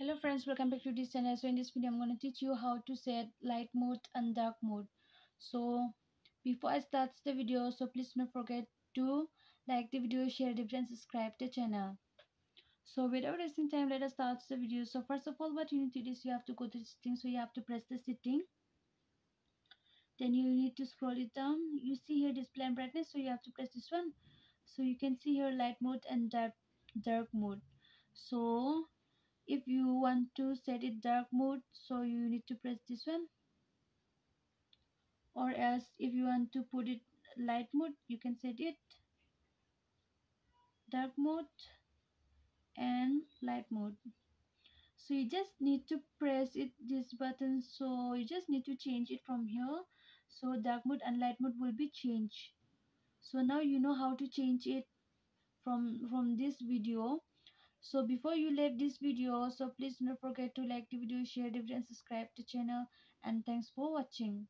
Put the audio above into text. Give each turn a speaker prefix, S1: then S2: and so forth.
S1: Hello friends, welcome back to this channel. So in this video I'm going to teach you how to set light mode and dark mode. So before I start the video, so please don't forget to like the video, share the video and subscribe the channel. So without wasting time, let us start the video. So first of all, what you need to do is you have to go to the settings. So you have to press the setting, then you need to scroll it down. You see here display and brightness, so you have to press this one. So you can see here light mode and dark mode. So if you want to set it dark mode, so you need to press this one, or else if you want to put it light mode, you can set it dark mode and light mode. So you just need to press it this button, so you just need to change it from here. So dark mode and light mode will be changed. So now you know how to change it from this video. So before you leave this video, so please don't forget to like the video, share the video and subscribe to the channel, and thanks for watching.